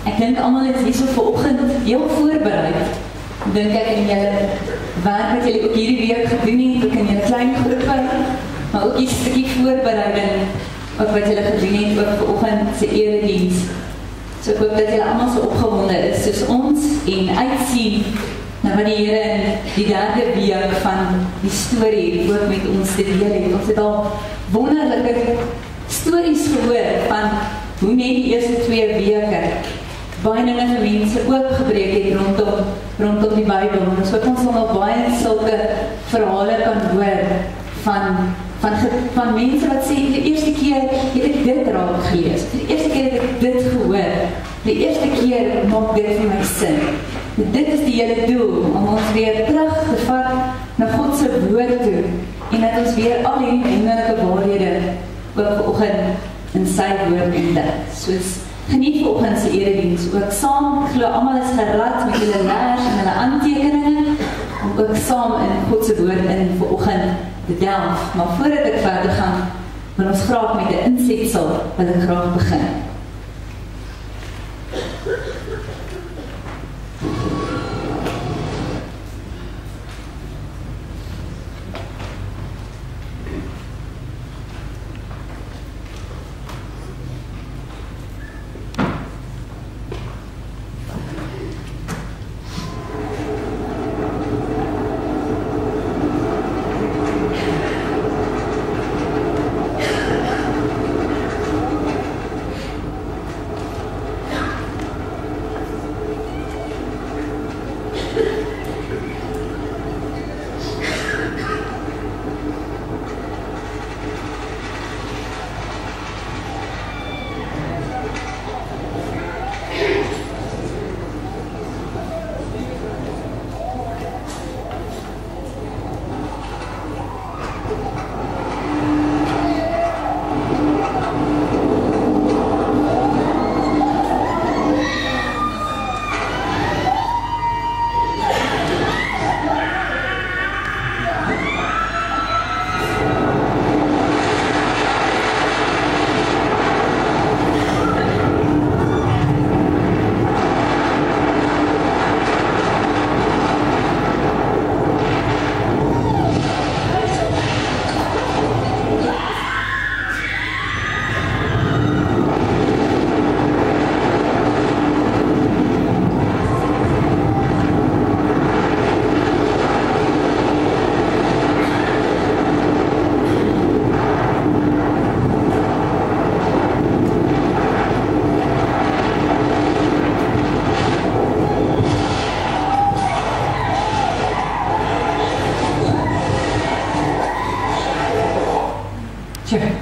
Ek dink almal is hier so vanoggend heel voorbereid. Dink ek in julle werk wat julle ook hierdie week gedoen het, ook in julle klein groepe, maar ook 'n stukkie voorbereiding ook wat julle gedoen het ook vanoggend se erediens. So ek hoop dat julle almal so opgewonde is soos ons en uitsien na wat die Here in die derde week van die storie ook met ons te deel het. Ons het al wonderlike stories gehoor van hoe net die eerste 2 weke baie dinge vir mense ook gebreek het rondom die Bybel. Ons hoop ons sal nog baie sulke verhale kan hoor van mense wat sê, die eerste keer het ek dit raak gelees, die eerste keer het ek dit gehoor, die eerste keer maak dit vir my sin. Dit is die hele doel, om ons weer terug te vat na God se woord toe, en dat ons weer al die innerlike waarhede ook vanoggend in sy woord ontdek. Soos geniet vanoggend se erediens, ook saam, ek glo almal is gerad met hulle leers en hulle aantekeninge, om ook saam in God se woord in vanoggend te delf. Maar voordat ek verder gaan, wil ons graag met 'n insetsel wil ek graag begin.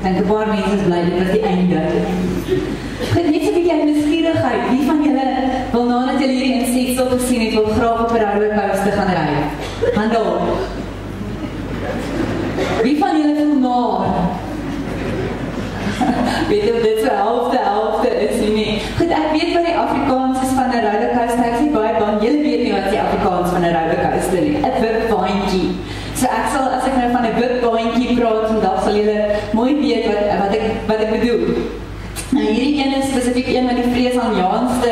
En 'n paar mense is bly, dit was die einde. Goed, net so 'n bietjie nuuskierigheid. Wie van julle wil nadat julle hierdie insetsel gesien het, wil graag op 'n rollercoaster gaan ry? Handel. Wie van julle voel maar? Weet jy, dit so helfte is nie. Goed, ek weet wat die Afrikaans is van 'n rollercoaster. Ek sê baie bang, julle weet nie wat die Afrikaans van 'n rollercoaster is. 'n wipbaantjie. So ek sal, as ek nou van 'n wipbaantjie praat, vandag sal julle mooi weet wat ek bedoel. Nou hierdie een is spesifiek een van die vreesaanjaendste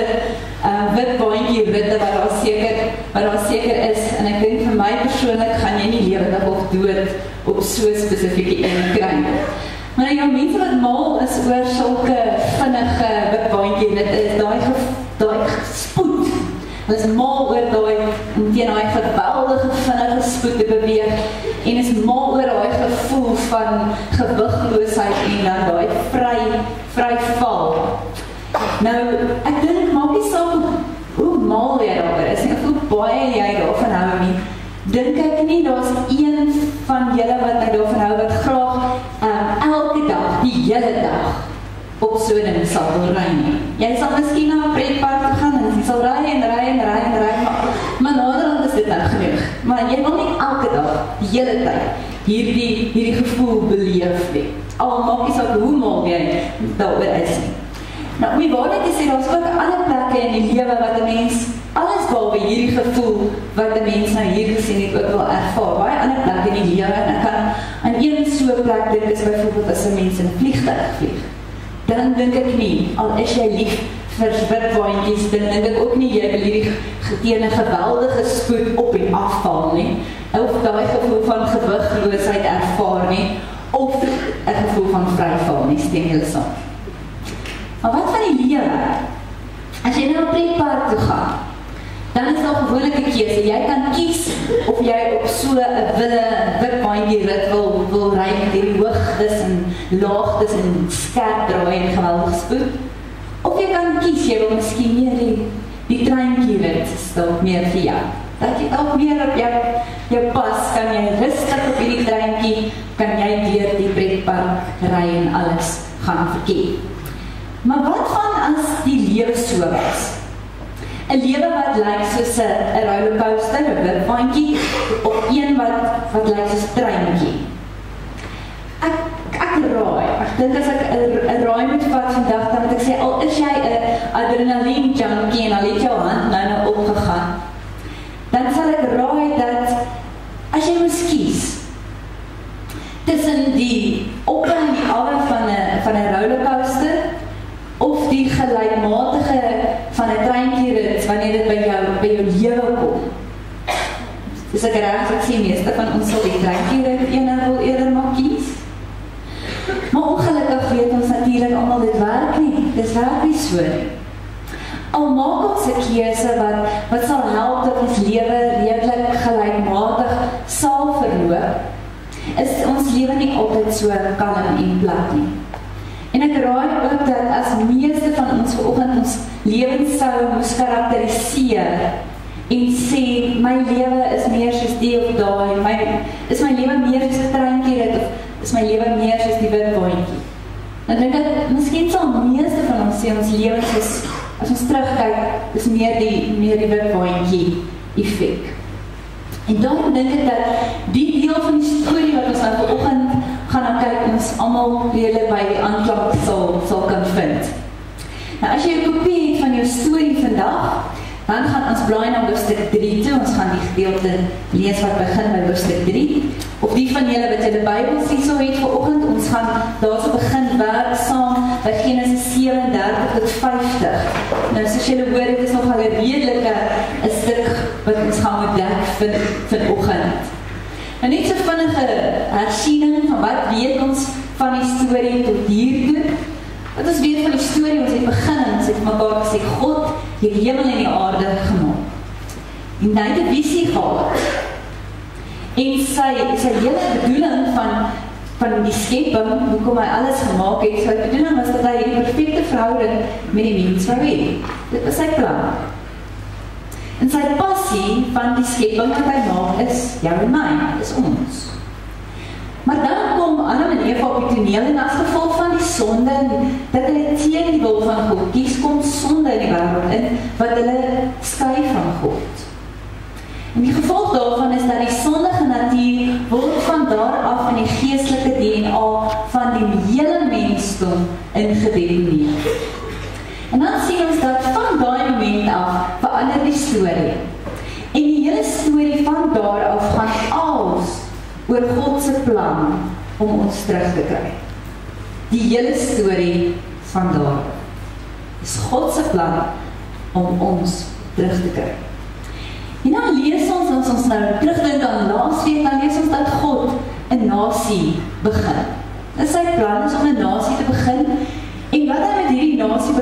wipbaantjie ritte wat daar seker is. En ek dink vir my persoonlik gaan jy nie lewendig of dood op so spesifieke een kry. Maar ja, mense wat mal is oor sulke vinnige wipbaantjie, dit is daai spoed. Hulle is mal oor om teen daai geweldige vinnige spoed te beweeg en is mal oor daai gevoel van gewigloosheid en dan daai vry val. Nou, ek dink maak nie saak hoe mal jy daaroor is, ek voel baie jy daarvan hou nie. Dink ek nie, daar's een van julle wat ek daarvan hou wat graag elke dag, die hele dag op so 'n ding sal wil ry nie. Jy sal miskien na 'n pretpark gaan en jy sal ry, maar naderhand is dit nou genoeg. Maar jy wil nie elke dag, die hele tyd, hierdie gevoel beleef nie. Al maak nie saak hoe mal jy daaroor is nie. Nou, om die waarheid te sê, daar's ook ander plekke in die lewe wat 'n mens alles behalwe hierdie gevoel wat 'n mens nou hier gesien het ook wel ervaar. Baie ander plekke in die lewe, en ek kan aan een so plek dink is byvoorbeeld as 'n mens in 'n vliegtuig vlieg. Dan dink ek nie, al is jy lief vir witwaantjies, dan dink ek ook nie jy wil hierdie teen 'n geweldige spoed op en afval nie, of daai gevoel van gewigloosheid ervaar nie, of 'n gevoel van vryval nie, stem julle saam. Maar wat van die lewe? As jy nou op pretpark toe gaan, dan is daar gewoonlik 'n keuse. Jy kan kies of jy op so 'n witwaantjie rit wil ry met hierdie hoogtes en laagtes en skerp draai en geweldige spoed. Of jy kan kies, jy wil miskien meer die treintjie rit, is dalk meer vir jou. Dat jy dalk meer op jou pas, kan jy rustig op hierdie treintjie, kan jy deur die pretpark ry en alles gaan verkeer. Maar wat van as die lewe so was? 'n lewe wat lyk soos 'n rollercoaster, 'n witwaantjie, of een wat lyk soos 'n treintjie. Ek raai. Ek dink as ek 'n raai moet vat vandag, dan moet ek sê, al is jy 'n adrenaline junkie en al het jou hand nou opgegaan, dan sal ek raai dat as jy moes kies tussen die op en die af van 'n rollercoaster of die gelykmatige van 'n treintjie wanneer dit by jou lewe kom. Dis ek reg, ek sien meeste van ons sal die treintjie wil eerder maar kies. Maar ongelukkig weet ons natuurlik almal dit werk nie. Dis werk nie so nie. Al maak ons 'n keuse wat sal help dat ons lewe redelik gelykmatig sal verloop, is ons lewe nie altyd so kalm en plat nie. En ek raai ook dat as meeste van ons vanoggend ons lewens sou moes karakteriseer en sê, my lewe is meer soos die of daai, is my lewe meer soos 'n treintjie rit, of is my lewe meer soos die witwaantjie. Dan dink ek, miskien sal meeste van ons sê ons lewens is, as ons terugkyk, is meer die witwaantjie effek. En daarom dink ek dat die deel van die storie wat ons nou vanoggend gaan kyk, ons almal redelik by die aanklank sal kan vind. Nou as jy 'n kopie het van jou storie vandag, dan gaan ons blaai na hoofstuk 3 toe. Ons gaan die gedeelte lees wat begin by hoofstuk 3. Of die van julle wat julle Bybels hierso het vanoggend, ons gaan daarso begin werk saam by Genesis 37 tot 50. Nou soos julle hoor, dit is nogal 'n redelike 'n stuk wat ons gaan moet dek vanoggend. En net so vinnige hersiening van wat weet ons van die storie tot hier toe. Wat ons weet van die storie, ons het begin en ons het mekaar gesê, God het die hemel en die aarde gemaak. En hy het 'n visie gehad. En sy hele bedoeling van die skepping, hoekom hy alles gemaak het, sy bedoeling was dat hy die perfekte verhouding met die mens wou hê. Dit was sy plan. En sy passie van die skepping wat hy maak is jou en my, is ons. Maar dan kom Adam en Eva op die toneel en as gevolg van die sonde dat hulle teen die wil van God kies, kom sonde in die wêreld in wat hulle skei van God. En die gevolg daarvan is dat die sondige natuur word van daar af in die geestelike DNA van die hele mensdom ingedeponeer. En dan sien ons dat van daai moment af verander die storie. En die hele storie van daar af gaan als oor God se plan om ons terug te kry. Die hele storie van daar is God se plan om ons terug te kry. En dan lees ons, as ons nou terugdink aan laasweek, dan lees ons dat God 'n nasie begin. En sy plan is om 'n nasie te begin, en wat hy met hierdie nasie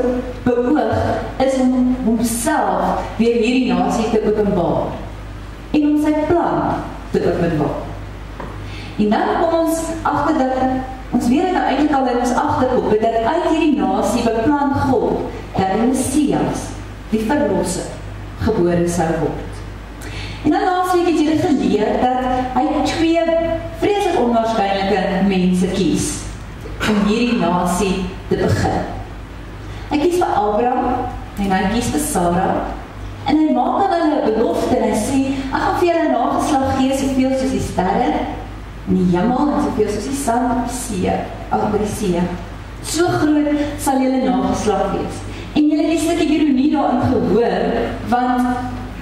beoog, is om homself weer hierdie nasie te openbaar. En om sy plan te openbaar. En dan kom ons agter dat, ons weet nou eintlik al in ons agterkop, dat uit hierdie nasie beplan God, dat die Messias, die verlosser, gebore sou word. En dan laasweek het julle geleer dat hy 2 vreeslik onwaarskynlike mense kies om hierdie nasie te begin. Hy kies vir Abraham en hy kies vir Sarah en hy maak aan hulle 'n belofte en hy sê, ek gaan vir julle nageslag gee soveel soos die sterre in die hemel en soveel soos die sand op die see. So groot sal julle nageslag wees. En julle het 'n stukkie ironie daarin gehoor, want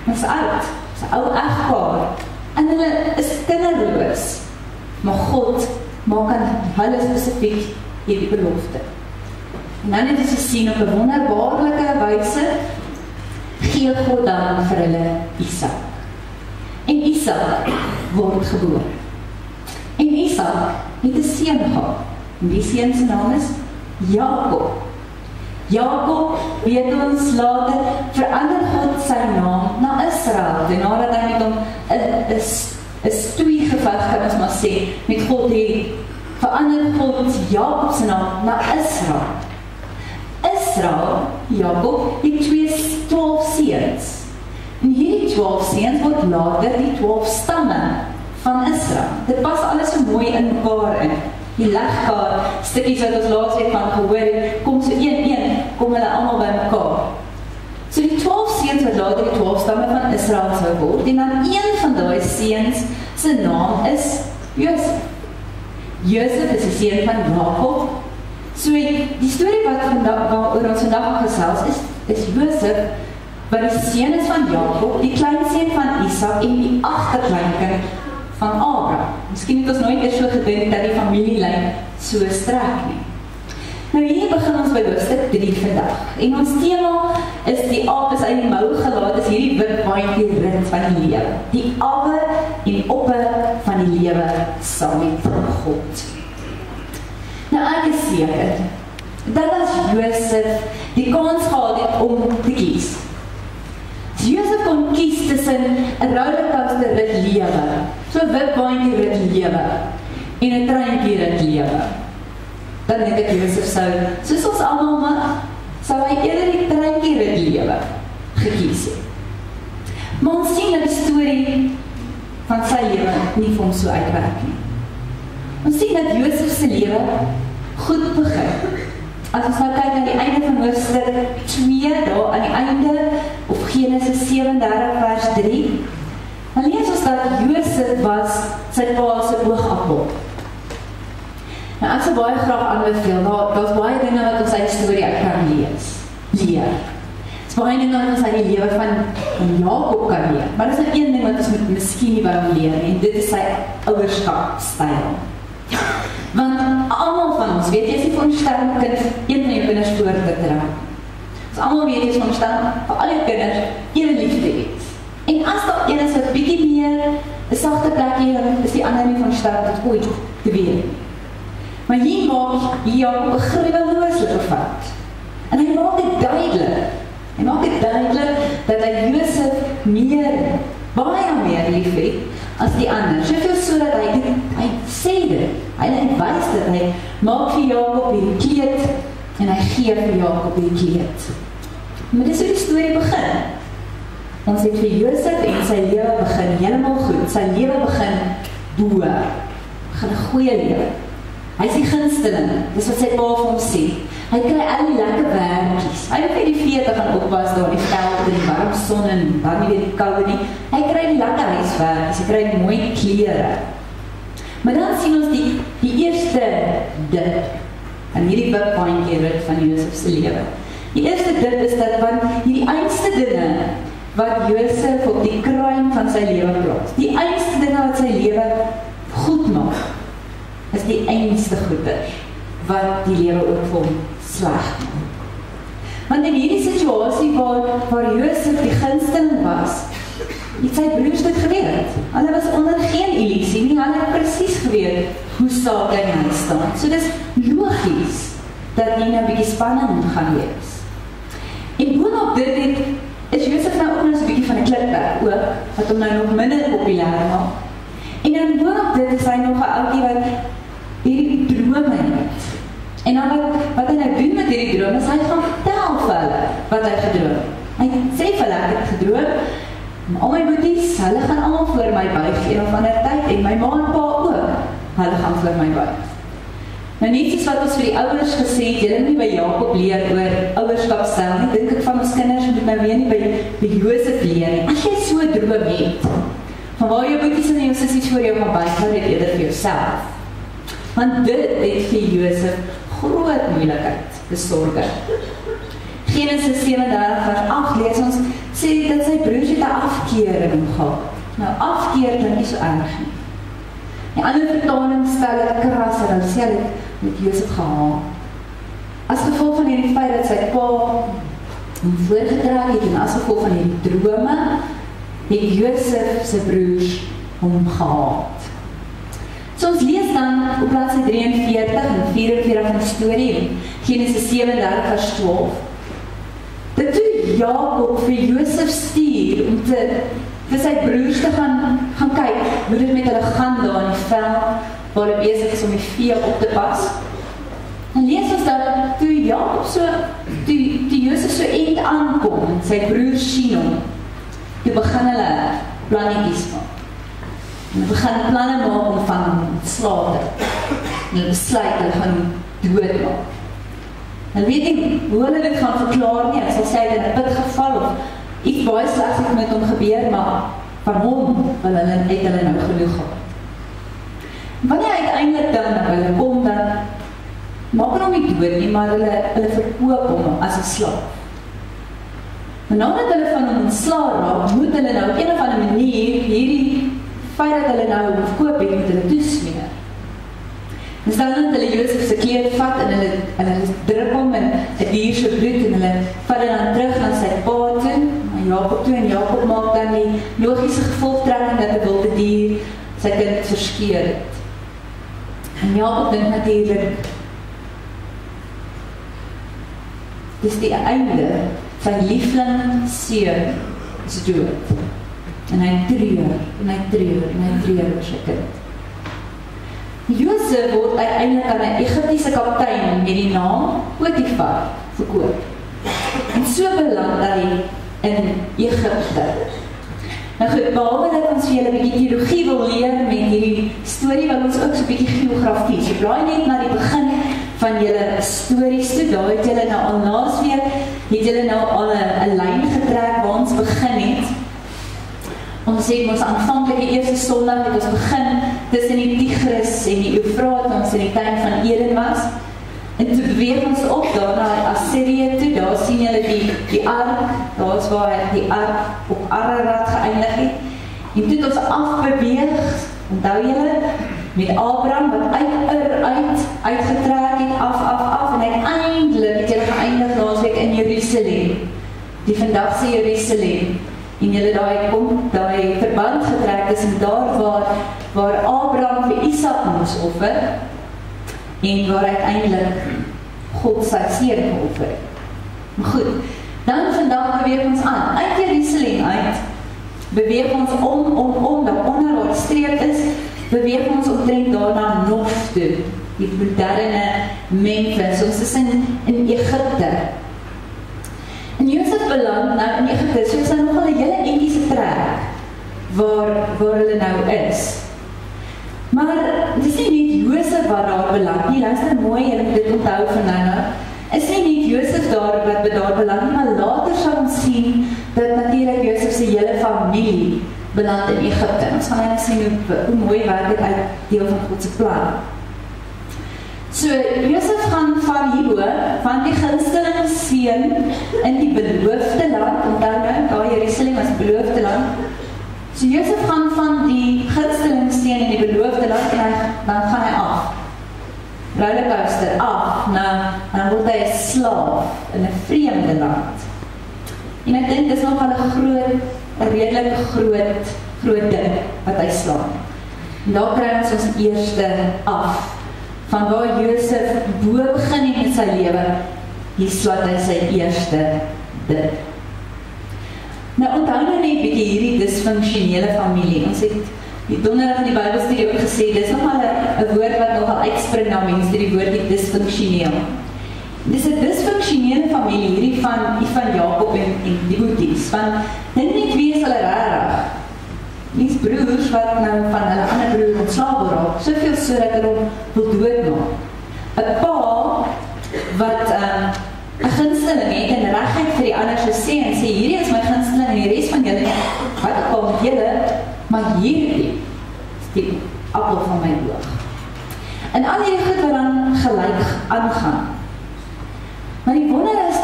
ons is oud. 'n ou egpaar, en hulle is kinderloos, maar God maak aan hulle spesifiek hierdie belofte. En dan het ons gesien op 'n wonderbaarlike wyse, gee God dan vir hulle Isak. En Isak word gebore. En Isak het 'n seun gehad. En die seun se naam is Jakob. Jakob, weet ons later, verander God sy naam na Israel. En nadat hy met hom 'n stoei geveg, kan ons maar sê, met God het, verander God Jakob se naam na Israel. Israel, Jakob, het 12 seuns. En hierdie 12 seuns word later die 12 stamme van Israel. Dit pas alles so mooi in mekaar in. Die legkaart, stukkies wat ons laasweek van gehoor het, kom so een, kom hulle almal by mekaar. So die 12 seuns wat later die 12 stamme van Israel sou word, en dan een van daai seuns se naam is Josef. Josef is die seun van Jakob. So die storie waaroor ons vandag gesels is Josef, wat die seun is van Jakob, die kleinseun van Isak en die agterkleinkind van Abraham. Miskien het ons nooit eers so gedink dat die familielyn so strek nie. Nou hier begin ons by hoofstuk 3 vandag. En ons tema is die aap is uit die mou gelaat, is hierdie wit baantjie rit van die lewe. Die awe en opper van die lewe saam met God. Nou ek is seker, dat as Josef die kans gehad het om te kies. As Josef kon kies tussen 'n rollercoaster rit lewe, so 'n wit baantjie rit lewe, en 'n treintjie rit lewe, dan dink ek Josef soos ons almal maar, sou hy eerder die treintjie rit lewe gekies het. Maar ons sien dat die storie van sy lewe nie vir hom so uitwerk nie. Ons sien dat Josef se lewe goed begin. As ons nou kyk na die einde van hoofstuk 2, daar aan die einde, of Genesis 37 vers 3, dan lees ons dat Josef was sy pa se oogappel. Nou ek sal baie graag aanbeveel, daar's baie dinge wat ons uit die storie uit kan leer. Daar's baie dinge wat ons uit die lewe van Jakob kan leer, maar daar is nou een ding wat ons miskien nie by hom leer, en dit is sy ouerskapstyl. Want almal van ons, weet jy, is nie veronderstel om een van jou kinders voor te dra. Ons almal weet jy is veronderstel vir al jou kinders een liefde het. En as daar een is wat bietjie meer 'n sagte plekkie is die ander nie veronderstel dit ooit te weet. Maar hier maak Jakob 'n gruwelose fout. En hy maak dit duidelik. Hy maak dit duidelik dat hy Josef baie meer lief het as die ander. Soveel so dat hy sê dit. Hy wys dit. Hy maak vir Jakob die kleed en hy gee vir Jakob die kleed. Maar dis hoe die storie begin. Ons het vir Josef en sy lewe begin heeltemal goed. Sy lewe begin begin 'n goeie lewe. Hy is die gunsteling, dis wat sy pa vir hom sê. Hy kry al die lekker werkies. Hy hoef nie die vee te gaan oppas daar in die veld in die warm son en dan nie weer die koue nie. Hy kry die lekker huiswerkies, hy kry mooi klere. Maar dan sien ons die eerste dip aan hierdie wipbaantjie rit van Josef se lewe. Die eerste dip is dat want hierdie einste dinge wat Josef op die kruin van sy lewe plaas. Die einste dinge wat sy lewe goed maak, is die einste goeie wat die lewe ook vir hom sleg maak. Want in hierdie situasie waar Josef die gunsteling was, het sy broers dit geweet. Hulle was onder geen illusie nie, hulle het presies geweet hoe sake in hulle staan. So dis logies dat nie 'n bietjie spanning gaan wees. En boonop dit is Josef nou ook nog so 'n bietjie van 'n klipberg ook, wat hom nou nog minder populêr maak. En dan boonop dit is hy nog 'n ouetjie wat hierdie drome het. En dan wat hy nou doen met hierdie drome, is hy gaan vertel vir hulle wat hy gedroom. Hy sê vir hulle, ek het gedroom, al my boeties, hulle gaan almal voor my buig een of ander tyd, en my ma en pa ook, hulle gaan voor my buig. Nou net soos wat ons vir die ouers gesê het, julle nie by Jakob leer oor ouerskapstyl nie, dink ek van ons kinders moet nou weer nie by Josef leer nie. As jy so droom het, van waar jou boeties en jou sissies voor jou gaan buig, hou dit eerder vir jouself. Want dit het vir Josef groot moeilikheid besorge. Genesis 37 vers 8 lees ons, sê dat sy broers het 'n afkeuring gehad. Nou, afkeer klink nie so erg nie. Die ander vertaling stel dit krasser, hulle sê dit met Josef gehaal. as gevolg van hierdie feit dat sy pa hom voorgetrek het en as gevolg van hierdie drome, het Josef sy broers hom gehaat. So ons lees dan op bladsy 43 en 44 van die storie, Genesis 37 vers 12, dat toe Jakob vir Josef stuur om vir sy broers te gaan kyk hoe dit met hulle gaan daar in die veld, waar hulle besig is om die vee op te pas. En lees ons dat toe Jakob toe Josef so eind aankom, en sy broers sien hom, toe begin hulle plannetjies maak. En hulle begin planne maak om van hom te slaughter. En hulle besluit, hulle gaan hom doodmaak. En weet nie hoe hulle dit gaan verklaar nie, as hy in 'n put geval of iets baie slegs het met hom gebeur, maar van hom wil hulle nou genoeg gehad. Wanneer uiteindelik dan na hulle kom, dan maak hulle hom nie dood nie, maar hulle verkoop hom as 'n slaaf. En nadat hulle van hom ontslae raak, moet hulle nou op een of ander manier hierdie feit dat hulle nou hom verkoop het, moet hulle toesmeer. En stel dat hulle Josef se kleed vat en hulle druk hom in 'n dier se bloed en hulle vat dit dan terug na sy pa toe, na Jakob toe, en Jakob maak dan die logiese gevolgtrekking dat 'n wilde dier sy kind verskeur het. En Jakob dink natuurlik, dis die einde, sy liefling seun is dood. En hy treur oor sy kind. Josef word uiteindelik aan 'n Egiptiese kaptein met die naam Potifar verkoop. En so beland hy in Egipte. Nou goed, behalwe dat ons vir julle 'n bietjie teologie wil leer met hierdie storie, wil ons ook so 'n bietjie geografie. So blaai net na die begin van julle stories toe, daar het julle nou al laasweek, het julle nou al 'n lyn getrek waar ons begin het. Ons sê ons aanvanklike eerste Sondag het ons begin tussen die Tigris en die Eufraat, ons in die tuin van Eden was. En toe beweeg ons op daar na Assirië toe, daar sien julle die ark, daar is waar die ark op Ararat geëindig het. En toe het ons afbeweeg, onthou julle, met Abraham wat uitgetrek het, af, en uiteindelik het julle geëindig laasweek in Jerusalem, die vandagse Jerusalem. En julle daai verband getrek tussen daar waar Abraham vir Isak moes offer en waar uiteindelik God sy seun geoffer het. Maar goed, dan vandag beweeg ons aan. Uit Jerusalem uit beweeg ons om dat onder waar die streep is, beweeg ons omtrent daar na Nof toe, die moderne Memphis. Ons is in Egipte. En Josef beland nou in Egipte, so is daar nogal 'n hele etiese trek waar hulle nou is. Maar dis nie net Josef wat daar beland nie, luister mooi, julle moet dit onthou van nou. Is nie net Josef wat daar beland nie, maar later sal ons sien dat natuurlik Josef se hele familie beland in Egipte. Ons gaan nou sien hoe mooi werk dit uit deel van God se plan. So, Josef gaan van hierbo, van die gunsteling seun in die beloofde land, onthou nou, daar Jerusalem as beloofde land. So, Josef gaan van die gunsteling seun in die beloofde land, en dan gaan hy af. Rollercoaster af, dan word hy 'n slaaf in 'n vreemde land. En ek dink, dis nogal 'n redelik groot ding wat hy slaan. En daar kry ons eerste af. Van waar Josef bo begin het met sy lewe, hier slaat hy sy eerste ding. Nou onthou nou net bietjie hierdie dysfunksionele familie. Ons het die donderdag in die Bybelstudie ook gesê, dis nogal 'n woord wat nogal uitspring na mense, die woord dysfunksioneel. Dis 'n dysfunksionele familie, hierdie van Jakob en die boeties. Van dink net wie is hulle regtig? Mens broers wat nou van hulle ander broer ontslae raak, soveel so dat hulle hom wil doodmaak. 'n Pa wat 'n gunsteling het en regtig vir die ander sê en sê, hierdie is my gunsteling en die res van julle, wat kom julle, maar hierdie is die appel van my oog. En al hierdie goed wat dan gelyk aangaan. Maar die wonder is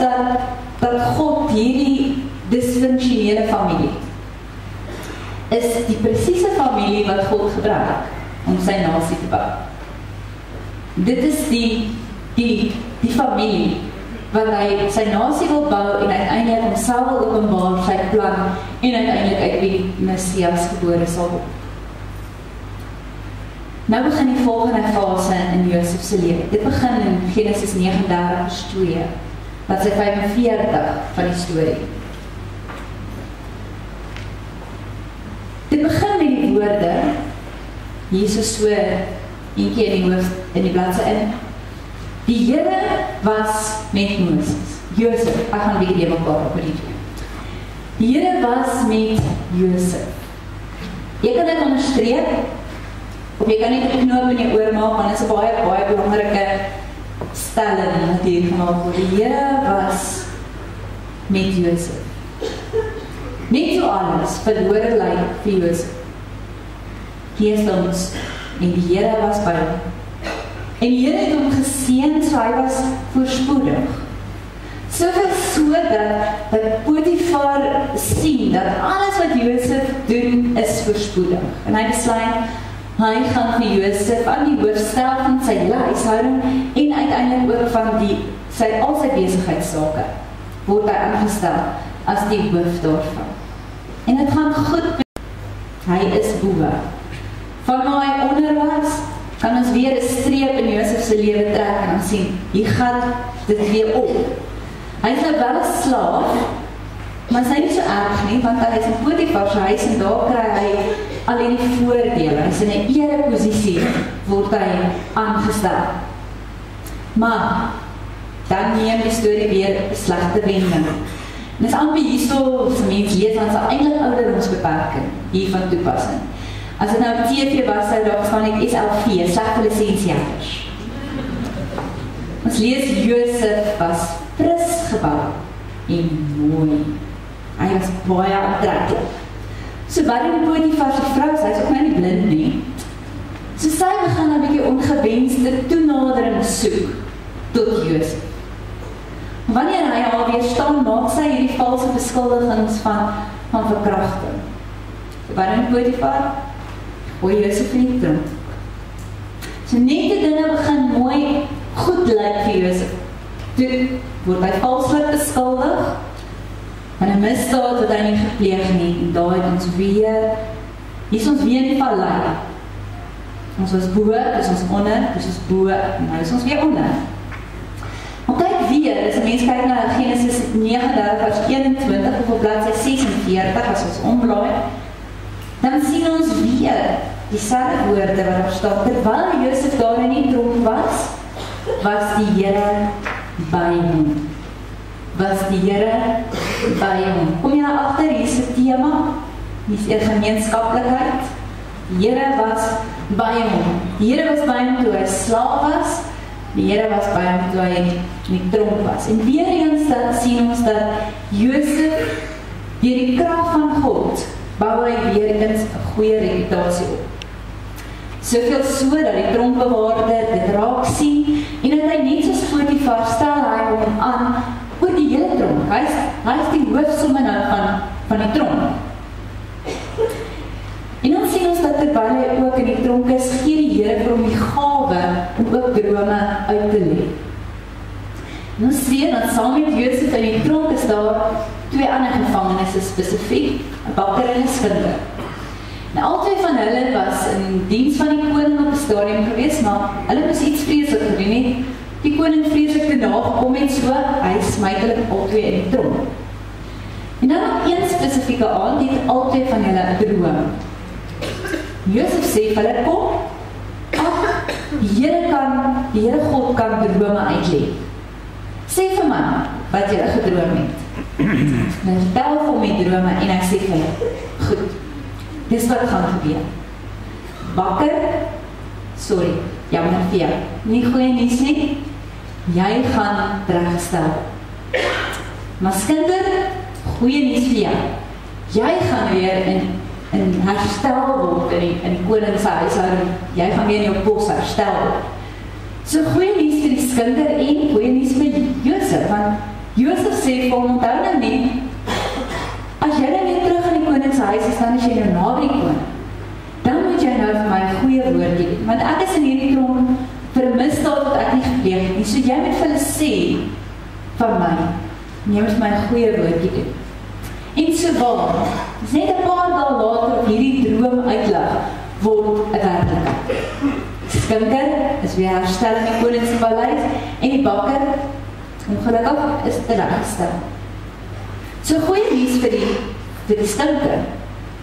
dat God hierdie dysfunksionele familie is die presiese familie wat God gebruik om sy nasie te bou. Dit is die die familie, wat hy sy nasie wil bou en uiteindelik homself wil openbaar, sy plan en uiteindelik uit wie Messias gebore sal word. Nou begin die volgende fase in Josef se lewe. Dit begin in Genesis 39 vers 2, wat sy 45 van die storie. Dit begin met die woorde, Jesus so een keer in die bladsy in. Die Here was met Moses. Josef, ek gaan weer die mekaar op die twee. Die Here was met Josef. Jy kan dit onderstreep, of jy kan net 'n knoop in jou oor maak, want dit is 'n baie belangrike stelling wat hier gemaak word. Die Here was met Josef. Net so alles verlore lyk vir Josef. Hier is ons, en die Here was by hom. En die Here het hom geseën, so hy was voorspoedig. Soveel so dat Potifar sien dat alles wat Josef doen is voorspoedig. En hy besluit, hy gaan vir Josef aan die hoof stel van sy hele huishouding en uiteindelik ook van al sy besigheidsake word hy aangestel as die hoof daarvan. En dit gaan goed met hy is boe. Van waar hy onder was, kan ons weer 'n streep in Josef se lewe trek en ons sien, hier gaan dit weer op. Hy is nou wel 'n slaaf, maar hy is nie so erg nie, want hy is in Potifar se huis en daar kry hy alleen die voordele. Hy is in 'n ereposisie word hy aangestel. Maar dan neem die storie weer 'n slegte wending. En dis amper hierso, as mens lees, dan is daar eintlik ouderdomsbeperking hiervan toepassing. As dit nou op TV was, sou daar gestaan ek SLV, slegte lisensiehouers. Ons lees Josef was fris gebou en mooi. Hy was baie aantreklik. So wat doen Potifar se vrou, sy is ook nou nie blind nie. So sy begin 'n bietjie ongewenste toenadering soek tot Josef. Wanneer hy haar weerstaan, maak sy hierdie valse beskuldigings van verkrachting. So wat doen Potifar? Gooi Josef in die tronk. So net die dinge begin mooi goed lyk vir Josef. Toe word hy valslik beskuldig van 'n misdaad wat hy nie gepleeg nie. En daar het ons weer, hier is ons weer in die vallei. Ons was bo, dis ons onder, dis ons bo, en nou is ons weer onder. Maar kyk weer, as 'n mens kyk na Genesis 39 vers 21 of op bladsy 46 as ons omblaai, dan sien ons weer dieselfde woorde wat daar staan. Terwyl Josef daar in die tronk was die Here by hom. Was die Here by hom. Kom jy nou agter, hier is 'n tema, hier is 'n gemeenskaplikheid. Die Here was by hom. Die Here was by hom toe hy slaaf was, die Here was by hom toe hy in die tronk was. En weer eens dan sien ons dat Josef deur die krag van God bou hy weer eens 'n goeie reputasie op. Soveel so dat die tronkbewaarder dit raak sien en dat hy net soos Potifar stel hy hom aan oor die hele tronk. Hy is die hoofsomme nou van die tronk. En dan sien ons dat terwyl hy ook in die tronk is, gee die Here vir hom die gawe om ook drome uit te lê. En ons sien dat saam met Josef in die tronk is daar twee ander gevangenes spesifiek, 'n bakker en 'n skinder. Nou al twee van hulle was in diens van die koning op die stadium gewees, maar hulle moes iets vreeslik gedoen het. Die koning vreeslik te nagekom het, so hy smyt hulle al twee in die tronk. En dan op een spesifieke aand het al twee van hulle 'n droom. Josef sê vir hulle, kom, die Here God kan drome uitlê. Sê vir my wat jy gedroom het. Nou vertel vir hom die drome en hy sê vir hulle, goed, dis wat gaan gebeur. Bakker, sorry, jammer vir jou, nie goeie nuus nie, jy gaan teruggestel. Maar skinder, goeie nuus vir jou, jy gaan weer in herstel word in die koning se huishouding, jy gaan weer in jou pos herstel word. So goeie nuus vir die skinder en goeie nuus vir Josef, want Josef sê vir hom, onthou nou nie, as jy nou weer terug in die koning se huis is, dan is jy nou naby die koning. Dan moet jy nou vir my 'n goeie woord gee, want ek is in hierdie tronk vir 'n misdaad wat ek nie gepleeg het nie. So jy moet vir hulle sê van my, en jy moet vir my 'n goeie woordjie doen. En so waar, dis net 'n paar dae later hierdie droom uitlig word 'n werklikheid. Die skinker is weer herstel in die koningspaleis en die bakker, ongelukkig, is terechtgestel. So goeie nuus vir die skinker.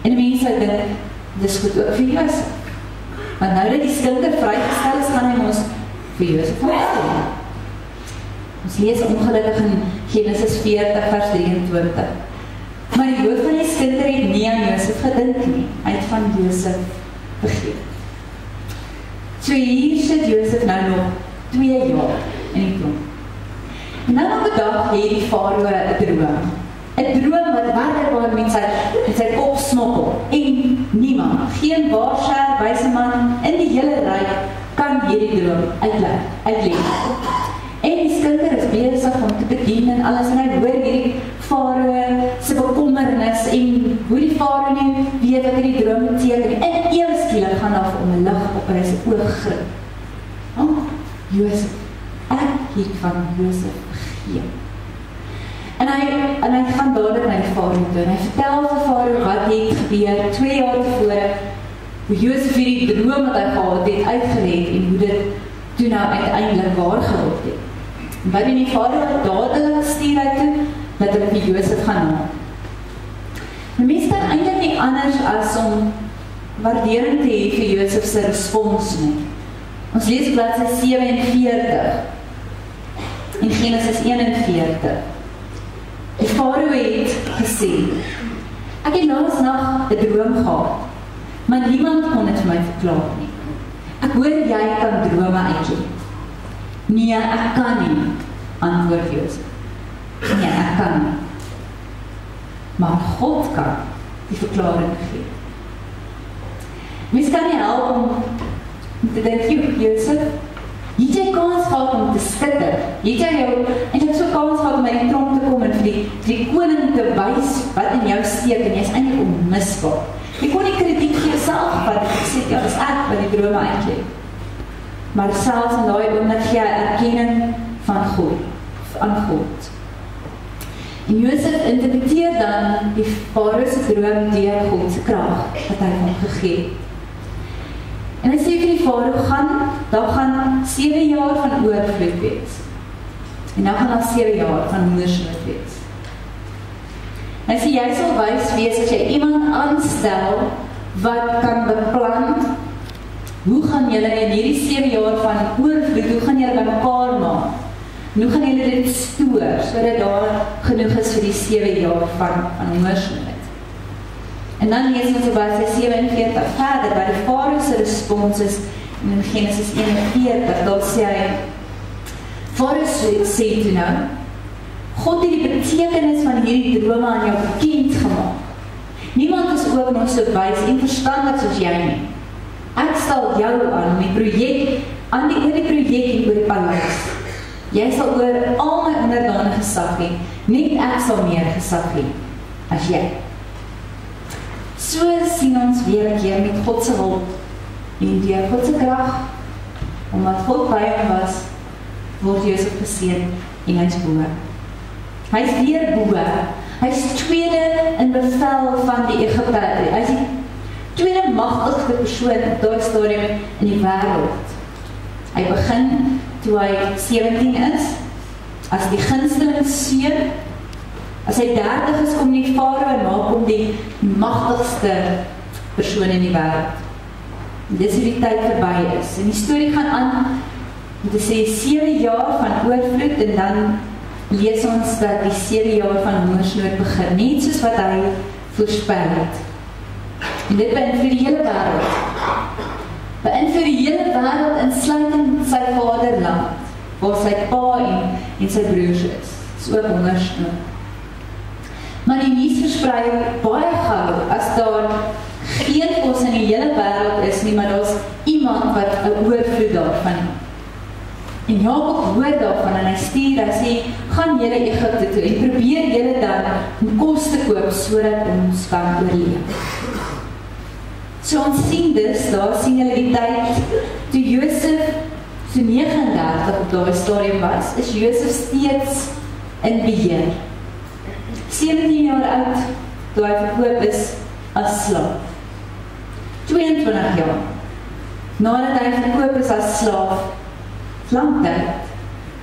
En die mense sou dink, dis goed ook vir Josef. Want nou dat die skinker vrygestel is, gaan hy ons vir Josef opstel. Ons lees ongelukkig in Genesis 40 vers 23. Maar die hoof van die skinker het nie aan Josef gedink nie. Hy het van Josef vergeet. So hier sit Josef nou nog 2 jaar in die tronk. En nou op 'n dag het die farao 'n droom. 'n droom wat werklikbaar met sy kop smokkel. En niemand, geen waarsêer, wyse man in die hele ryk kan hierdie droom uitleg. En die skinker is besig om te bedien en alles, en hy hoor hierdie farao se bekommernis en hoe die farao nie weet wat hierdie droom beteken. En ewe skielik gaan daar om 'n lig op hy se oog gryp. Oh, Josef, ek het van Josef vergeet. En hy gaan dadelik na die farao toe en hy vertel vir farao wat het gebeur 2 jaar tevore, hoe Josef hierdie droom wat hy gehad het uitgered en hoe dit toe nou uiteindelik waar geword het. En by die farao dadelik stuur hy toe dat hulle vir Josef gaan haal. Die mens kan eintlik nie anders as om waardering te hê vir Josef se respons nie. Ons lees bladsy 47 in Genesis 41. Die farao het gesê, ek het laas nag 'n droom gehad, maar niemand kon dit vir my verklaar nie. Ek hoor jy kan drome uitleg. Nee, ek kan nie, antwoord Josef. Nee, ek kan nie. Maar God kan die verklaring gee. Mens kan nie help om te dink, Josef, het jy kans gehad om te skitter? Het jy jou, en jy het so kans gehad om by die tronk te kom en vir die koning te wys wat in jou steek, en jy is eintlik onmisbaar. Jy kon nie krediet vir jouself gevat, ek sê, ja, dis ek wat die drome uitleg. Maar selfs in daai oomblik gee hy erkenning van God, aan God. En Josef interpreteer dan die farao se droom deur God se krag wat hy hom gegee het. En hy sê vir die farao, daar gaan 7 jaar van oorvloed wees. En nou gaan daar 7 jaar van hongersnood wees. En hy sê, jy sal wys wees as jy iemand aanstel wat kan beplan, hoe gaan julle in hierdie 7 jaar van oorvloed, hoe gaan julle by mekaar maak? En hoe gaan julle dit stoor, sodat daar genoeg is vir die 7 jaar van hongersnood? En dan lees ons by sy 47 verder, by die farao se respons is in Genesis 41, daar sê hy, farao sê toe nou, God het die betekenis van hierdie drome aan jou bekend gemaak. Niemand is ook nog so wys en verstandig soos jy nie. Ek stel jou aan om die projek, oor die projek en oor die paleis. Jy sal oor al my onderdane gesag hê, net ek sal meer gesag hê as jy. So sien ons weer 'n keer met God se hulp en deur God se krag, omdat God by hom was, word Josef geseën en hy's bo. Hy's weer bo. Hy's tweede in bevel van die Egipte. Hy's die tweede magtigste persoon op daai stadium in die wêreld. Hy begin toe hy 17 is, as die gunsteling seun. As hy 30 is, kom die farao en maak hom die magtigste persoon in die wêreld. Dis hoe die tyd verby is. En die storie gaan aan om te sê 7 jaar van oorvloed en dan lees ons dat die 7 jaar van hongersnood begin, net soos wat hy voorspel het. En dit beïnvloed die hele wêreld. Beïnvloed die hele wêreld insluitend sy vaderland, waar sy pa en sy broers is. Dis ook hongersnood. Maar die nuus versprei baie gou, as daar geen kos in die hele wêreld is nie, maar daar's iemand wat 'n oorvloed daarvan het. En Jakob hoor daarvan en hy stuur, hy sê, gaan julle Egipte toe en probeer julle dan om kos te koop, sodat ons kan oorleef. So ons sien dus, daar sien julle die tyd, toe Josef toe 39 op daai stadium was, is Josef steeds in beheer. 17 jaar oud, toe hy verkoop is as slaaf. 22 jaar, nadat hy verkoop is as slaaf, lang tyd,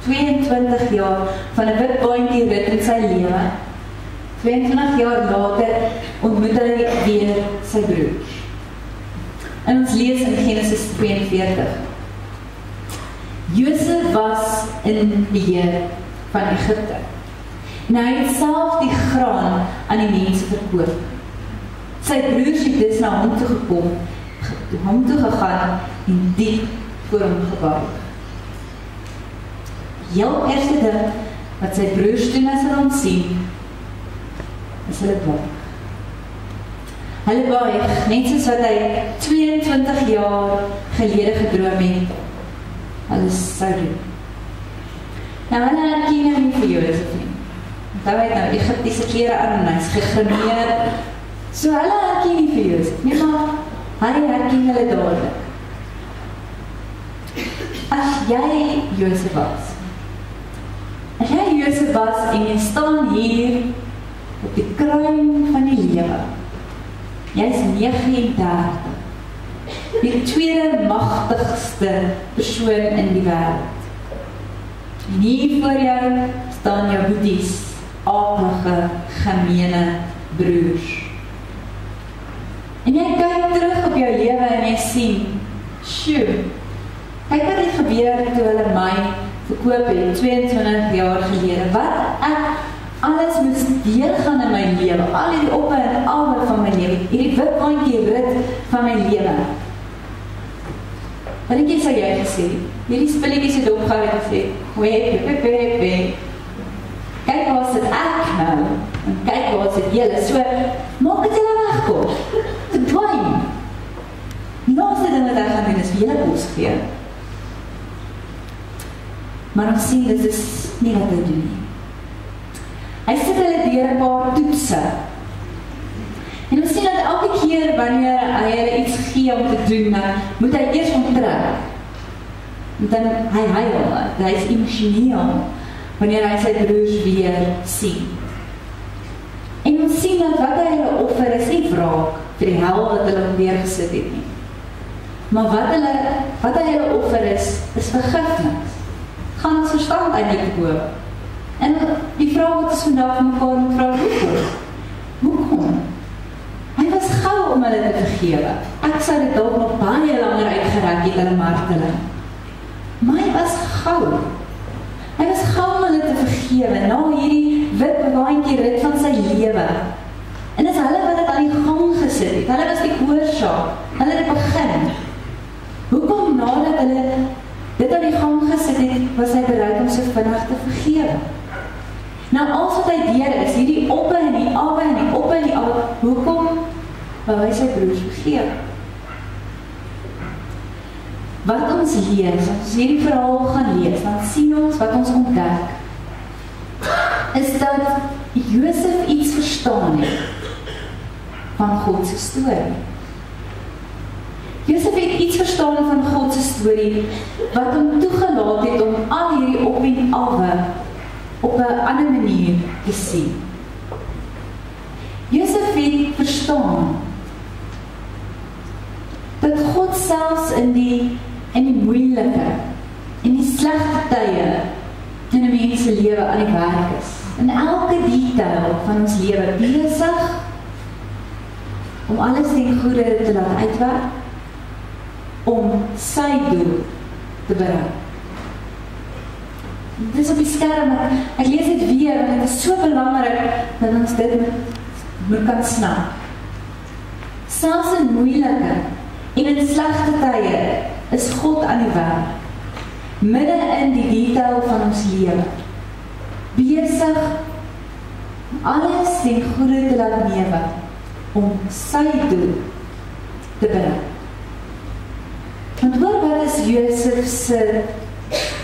22 jaar van 'n wit baantjie rit in sy lewe. 22 jaar later ontmoet hy weer sy broers. En ons lees in Genesis 42. Josef was in beheer van Egipte. En hy het self die graan aan die mense verkoop. Sy broers het dus na hom toe gegaan en diep voor hom gebuig. Heel eerste ding wat sy broers doen as hulle hom sien, is hulle buig. Hulle buig, net soos wat hy 22 jaar gelede gedroom het, hulle sou doen. Nou, hulle herken nou nie vir Josef nie. Want hy het nou Egiptiese klere aan en hy is gegrimeer. So hulle herken nie vir Josef nie, maar hy herken hulle dadelik. As jy Josef was, en jy staan hier op die kruin van die lewe, jy is 39, die tweede magtigste persoon in die wêreld. En hier voor jou staan jou boeties, aardige, gemeene broers. En jy kyk terug op jou lewe en jy sien, sjoe, kyk wat het gebeur toe hulle my verkoop het 22 jaar gelede. Wat ek alles moes deurgaan in my lewe, al die op en af van my lewe, hierdie wit baantjie rit van my lewe. Wat ek sou jy gesê, hierdie spilletjies het opgehou en gesê, wee, kyk waar sit ek nou, en kyk waar sit julle, so, maak het julle wegkom, verdwyn. Die laaste ding wat ek gaan doen is vir julle kos gee. Maar ons sien, dit is nie wat hy doen nie. Hy sit hulle deur 'n paar toetse. En ons sien dat elke keer wanneer hy hulle iets gee om te doen, dan moet hy eers onttrek. En dan hy huil, hy is emosioneel wanneer hy sy broers weer sien. En ons sien dat wat hy hulle offer is nie wraak vir die hel wat hulle neergesit het nie. Maar wat hy hulle offer is vergifnis. Gaan ons verstand eintlik koop. En die vraag wat ons vandag van mekaar moet vra, hoekom? Hy was gou om hulle te vergewe. Ek sou dit dalk nog baie langer uitgereik het hulle marteling. Maar hy was gou. Hy was gou om hulle te vergewe, na hierdie wit baantjie rit van sy lewe. En dis hulle wat dit aan die gang gesit het. Hulle was die oorsaak. Hulle het begin. Hoekom nadat hulle dit aan die gang gesit het, was hy bereid om so vinnig te vergewe? Nou, als wat hy deur is, hierdie oppe en die awe en die oppe en die awe, hoekom wou hy sy broers vergewe? Wat ons lees, as ons hierdie verhaal gaan lees, dan sien ons wat ons ontdek, is dat Josef iets verstaan het van God se storie. Josef het iets verstaan van God se storie, wat hom toegelaat het om al hierdie op en awe op 'n ander manier te sien. Josef het verstaan dat God selfs in die moeilike, in die slegte tye in 'n mens se lewe aan die werk is. In elke detail van ons lewe besig om alles ten goeie te laat uitwerk, om sy doel te bereik. Dit is op die skerm, ek lees dit weer, want het is so belangrik dat ons dit moet kan snap. Selfs in moeilike en in slegte tye is God aan die werk, midde in die detail van ons lewe, besig om alles ten goeie te laat lewe, om sy doel te bereik. Want hoor wat is Josef se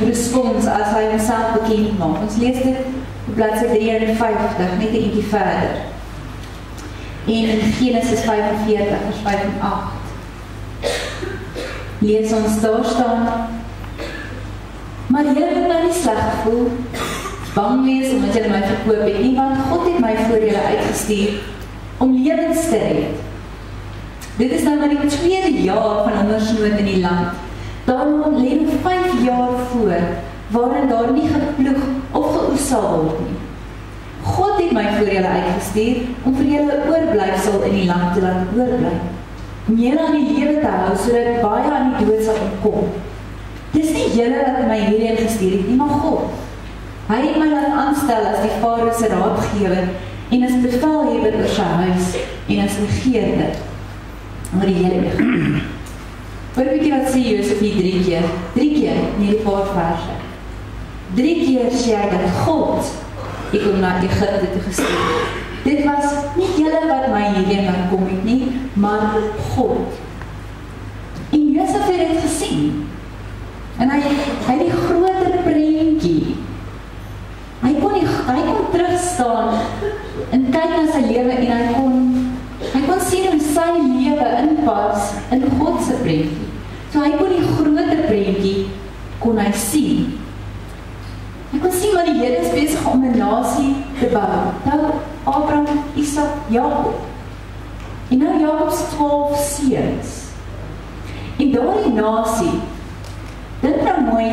respons as hy homself bekend maak. Ons lees dit op bladsy 53, net 'n bietjie verder. En in Genesis 45, vers 5 en 8. Lees ons daar staan, Maar julle moet nou nie sleg voel, bang wees omdat julle my verkoop het nie, want God het my voor julle uitgestuur om lewens te red. Dit is nou maar die 2de jaar van hongersnood in die land. Daarom lê nog 5 jaar voor, waarin daar nie geploeg of geoes sal word nie. God het my voor julle uitgestuur om vir julle oorblyfsel in die land te laat oorbly, om julle aan die lewe te hou, sodat baie aan die dood sal omkom. Dis nie julle wat my hierheen gestuur het nie, maar God. Hy het my laat aanstel as die Farao se raadgewer en as bevelhebber oor sy huis en as regerder oor die hele Egipte. Hoor 'n bietjie wat sê Josef hier 3 keer in hierdie paar verse. 3 keer sê hy dat God ek hom na Egipte toe gestuur. Dit was nie julle wat my hierheen laat kom het nie, maar God. En Josef het dit gesien. En hy die groter prentjie. Hy kon terugstaan en kyk na sy lewe en hy kon sien hoe sy lewe inpas in God se prentjie. So hy kon die groter prentjie kon hy sien. Hy kon sien wat die Here is besig om 'n nasie te bou. Nou Abraham, Isak, Jakob. En nou Jakobs 12 seuns. En daardie nasie, dink nou mooi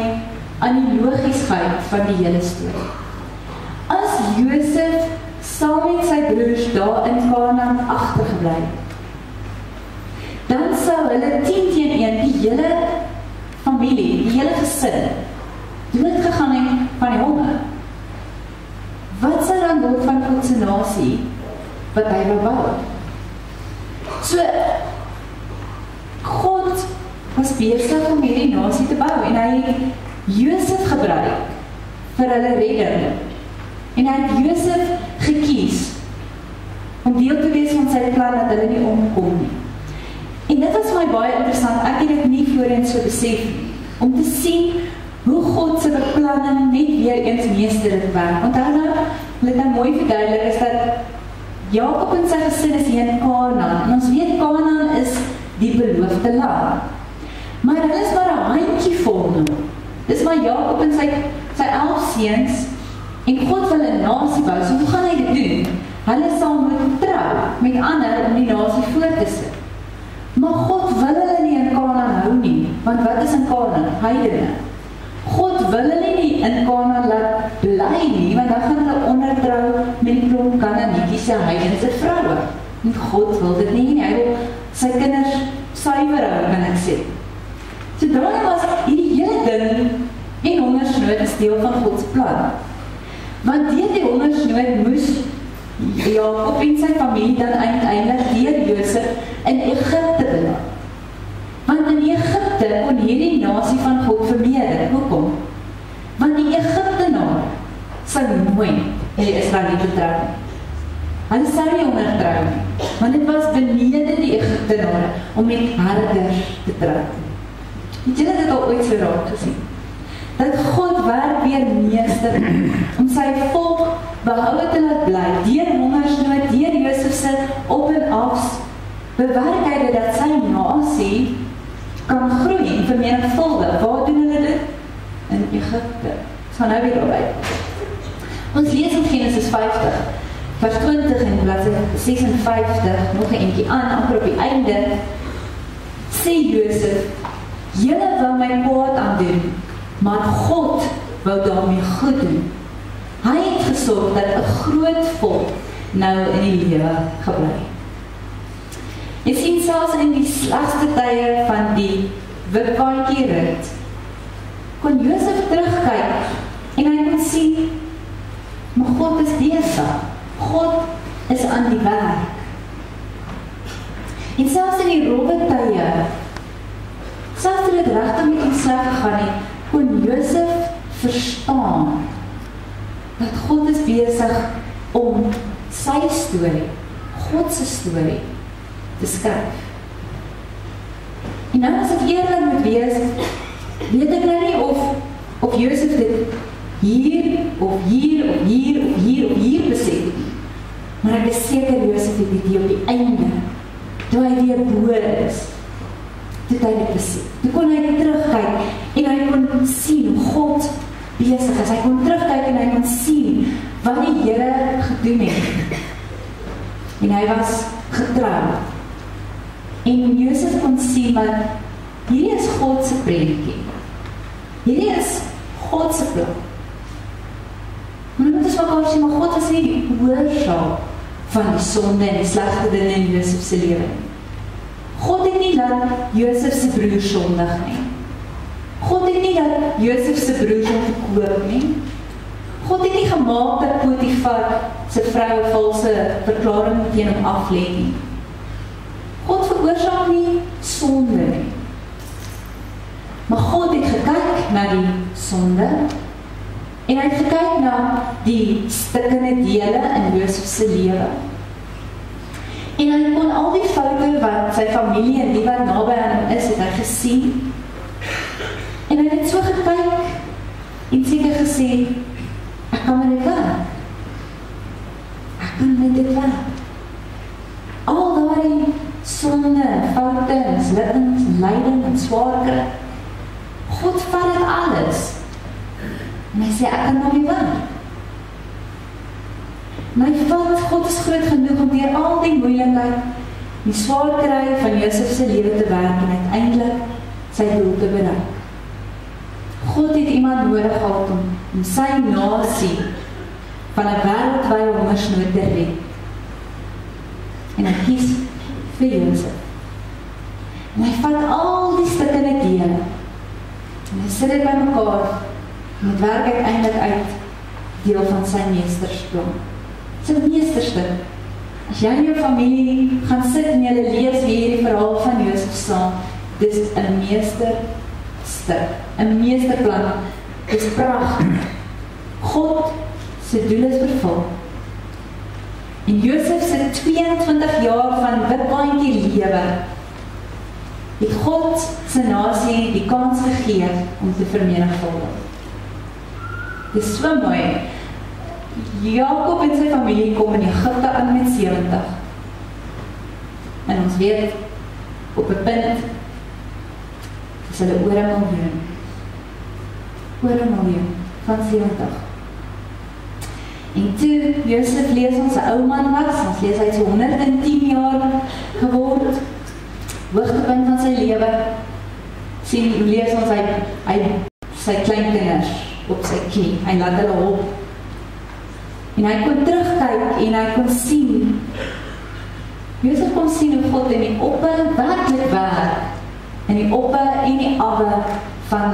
aan die logiesheid van die hele storie. As Josef saam met sy broers daar in Kanaan agtergebly, dan sou hulle 10 teen 1 die hele familie, die hele gesin, doodgegaan het van die honger. Wat sou dan word van God se nasie wat hy wil bou? So, God was besig om hierdie nasie te bou en hy het Josef gebruik vir hulle redding. En hy het Josef gekies om deel te wees van sy plan dat hulle nie omkom nie. En dit was vir my baie interessant, ek het dit nie voorheen so besef nie, om te sien hoe God se beplanning net weer eens meesterlik werk. Onthou nou, hulle het nou mooi verduidelik, is dat Jakob en sy gesin is hier in Kanaan, en ons weet Kanaan is die beloofde land. Maar hulle is maar 'n handjievol nou. Dis maar Jakob en sy 11 seuns, en God wil 'n nasie bou, so hoe gaan hy dit doen? Hulle sal moet trou met ander om die nasie voor te sit. Maar God wil hulle nie in Kanaan hou nie, want wat is in Kanaan? Heidene. God wil hulle nie in Kanaan laat bly nie, want dan gaan hulle ondertrou met die klomp Kanaanietiese heidense vroue. En God wil dit nie, hy wil sy kinders suiwer hou, kan ek sê. So daarom was hierdie hele ding en hongersnood is deel van God se plan. Want deur die hongersnood moes Jakob en sy familie dan uiteindelik deur Josef in Egipte beland. Want in Egipte kon hierdie nasie van God vermeerder. Hoekom? Want die Egiptenare sou nooit met die Israeliete trou nie. Hulle sou nie ondertrou nie, want dit was benede die Egiptenare om met herders te trou. Het julle dit al ooit so raak gesien? Dat God werk weer meester om sy volk behoue te laat bly, deur hongersnood, deur Josef se op en afs, bewerk hy dit dat sy nasie kan groei en vermenigvuldig. Waar doen hulle dit? In Egipte. Ons gaan nou weer daarby. Ons lees in Genesis 50, vers 20 en bladsy 56, nog 'n entjie aan, amper op die einde, sê Josef, julle wil my kwaad aandoen, maar God wou daarmee goed doen. Hy het gesorg dat 'n groot volk nou in die lewe gebly. Jy sien selfs in die slegste tye van die witpaadjie rit, kon Josef terugkyk en hy kon sien, maar God is besig. God is aan die werk. En selfs in die rowwe tye, selfs toe dit regtig met hom sleg gegaan het, kon Josef verstaan dat God is besig om sy storie, God se storie, te skryf. En nou as ek eerlik moet wees, weet ek nou nie of Josef dit hier, of hier, of hier, of hier, of hier besef het. Maar ek is seker Josef het dit op die einde, toe hy weer boer is, toe hy dit besef. Toe kon hy terugkyk en hy kon sien hoe God besig is. Hy kon terugkyk en hy kon sien wat die Here gedoen het. En hy was getrou. En Josef kon sien dat hierdie is God se prentjie. Hierdie is God se plan. Maar dit is mekaar sê, maar God is nie die oorsaak van die sonde en die slegte dinge in Josef se lewe nie. God het nie dat Josef se broer sondig nie. God het nie dat Josef se broer hom verkoop nie. God het nie gemaak dat Potifar se vrou 'n valse verklaring teen hom aflê nie. God veroorsaak nie sonde nie. Maar God het gekyk na die sonde en hy het gekyk na die stikkende dele in Josef se lewe. En hy kon al die foute wat sy familie en die wat naby aan hom is, het hy gesien. En hy het so gekyk en seker gesê, ek kan met dit werk. Ek kan met dit werk. Al daardie sonde, foute, mislukkings, lyding en swaar kry, God vat dit alles. En hy sê, ek kan met dit werk. My vat, God is groot genoeg om deur al die moeilikheid, die swaar kry van Josef se lewe te werk en uiteindelik sy doel te bereik. God het iemand nodig gehad om sy nasie van 'n wêreldwye hongersnood te red. En hy kies vir Josef. En hy vat al die stukkende dele en hy sit dit bymekaar en dit werk uiteindelik uit deel van sy meestersplan. Sy meesterstuk. As jy in jou familie gaan sit en jy lees weer hierdie verhaal van Josef saam, dis 'n meesterstuk, 'n meesterplan. Dis pragtig. God se doel is vervul. En Josef se 22 jaar van witwaantjie lewe het God se nasie die kans gegee om te vermenigvuldig. Dis so mooi. Jakob en sy familie kom in Egipte aan met 70. En ons weet, op 'n punt is hulle oor 'n miljoen. Oor 'n miljoen van 70. En toe Josef lees ons 'n ou man was, ons lees hy het so 110 jaar geword, hoogtepunt van sy lewe, sien, lees ons hy sy kleinkinders op sy knie, hy laat hulle hop, en hy kon terugkyk en hy kon sien, Josef kon sien hoe God in die oppe werklik werk, in die oppe en die awe van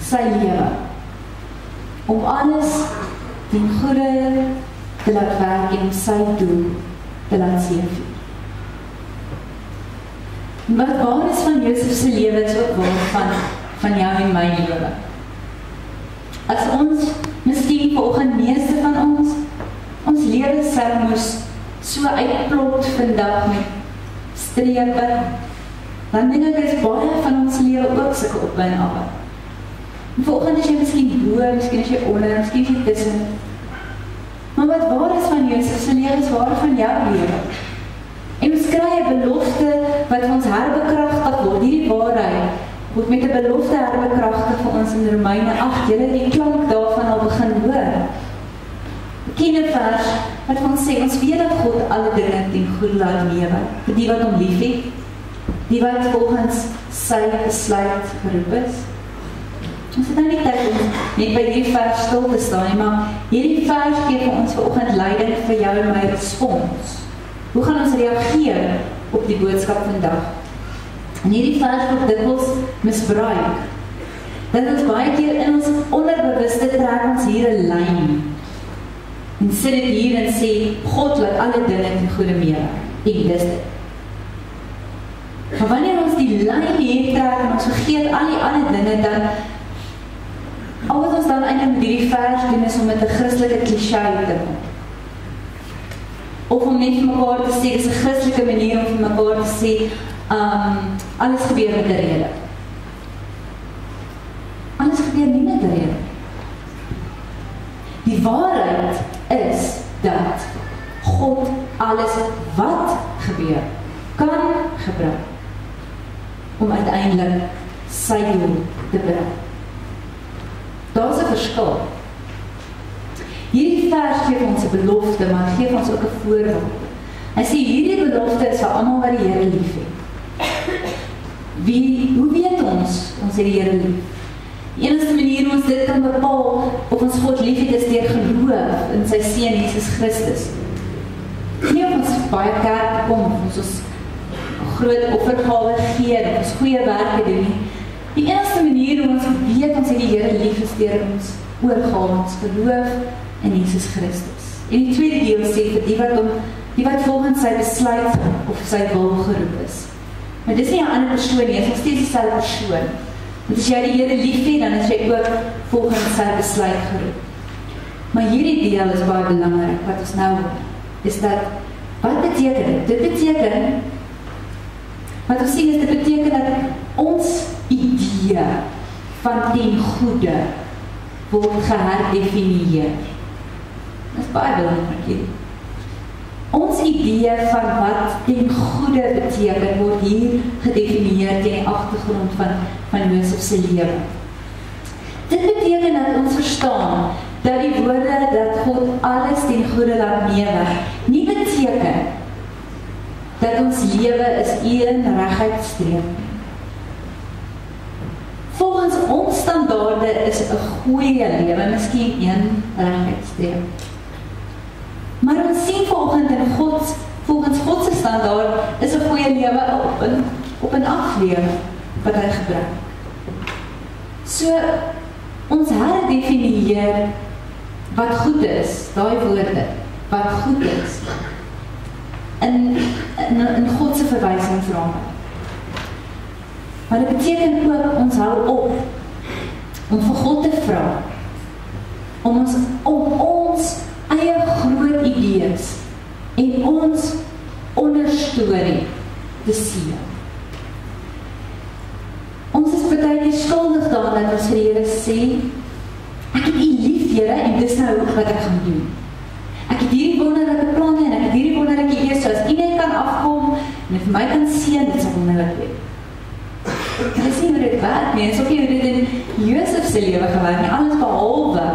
sy lewe, om alles ten goeie te laat werk en om sy doel te laat seëvier. Wat waar is van Josef se lewe is ook waar van jou en my lewe. As ons, miskien vanoggend meeste van ons lewe sou moes so uitplot vandag met strepe, dan dink ek is baie van ons lewe ook sulke op en af. Vanoggend is jy miskien bo, miskien is jy onder, miskien is jy tussen. Maar wat waar is van Josef se lewe is waar van jou lewe. En ons kry 'n belofte wat ons herbekragtig word. Hierdie waarheid word met 'n belofte herbekragtig vir ons in Romeine 8. Julle die klank daarvan al begin hoor. Bekende vers wat ons sê, ons weet dat God alle dinge ten goeie laat lewe, vir die wat hom liefhet, die wat volgens sy besluit geroep is. Ons het nou nie tyd om net by hierdie vers stil te staan, maar hierdie vers gee vir ons vanoggend leiding vir jou en my respons. Hoe gaan ons reageer op die boodskap vandag? En hierdie vers word dikwels misbruik. Dat ons baie keer in ons onderbewuste trek ons hier 'n lyn. En sit dit hier en sê, God laat alle dinge ten goeie meewerk. En dis dit. Maar wanneer ons die lyn hier trek en ons vergeet al die ander dinge, dan al wat ons dan eintlik met hierdie vers doen is om met 'n Christelike klise te kom. Of om net vir mekaar te sê, dis 'n Christelike manier om vir mekaar te sê, alles gebeur met 'n rede. Alles gebeur nie met 'n rede. Die waarheid is dat God alles wat gebeur kan gebruik. om uiteindelik sy doel te bereik. Daar is 'n verskil. Hierdie vers gee ons 'n belofte, maar gee ons ook 'n voorwaarde. Hy sê hierdie belofte is vir almal wat die Here liefhet. Hoe weet ons het die Here lief? Die enigste manier hoe ons dit kan bepaal of ons God liefhet is deur geloof in sy Seun Jesus Christus. Nie of ons baie kerk kom, of ons groot offergawe gee, of ons goeie werke doen nie. Die enigste manier hoe ons weet ons het die Here lief is deur ons oorgawe, ons geloof in Jesus Christus. En die tweede deel sê vir die wat volgens sy besluit of sy wil geroep is. Maar dis nie 'n ander persoon nie, dit is nog steeds dieselfde persoon. Want as jy die Here liefhet, dan is jy ook volgens sy besluit geroep. Maar hierdie deel is baie belangrik, wat ons nou hoor, is dat, wat beteken dit? Dit beteken, wat ons sien is, dit beteken dat ons idee van ten goede word geherdefinieer. Dit is baie belangrik. Ons idee van wat ten goede beteken, word hier gedefinieer teen die agtergrond van Josef se lewe. Dit beteken dat ons verstaan dat die woorde dat God alles ten goede laat meewerk, nie beteken dat ons lewe is een reguit streep. Volgens ons standaarde is 'n goeie lewe miskien een reguit streep. Maar ons sien volgens God se standaard is 'n goeie lewe op 'n aflewe wat hy gebruik. So ons herdefinieer wat goed is, daai woorde, wat goed is, in God se verwysingsraamwerk. Maar dit beteken ook, ons hou op om vir God te vra, om ons eie groot idees en ons onderstorie te sien. Ons is baie keer skuldig daaraan dat ons vir die Here sê, ek het U lief, Here, en dis nou wat ek gaan doen. Ek het hierdie wonderlike planne en ek het hierdie wonderlike idees, so as U net kan afkom en vir my kan seën, dit sal wonderlik wees. En dis nie hoe dit werk nie, dis ook nie hoe dit in Josef se lewe gewerk nie, alles behalwe.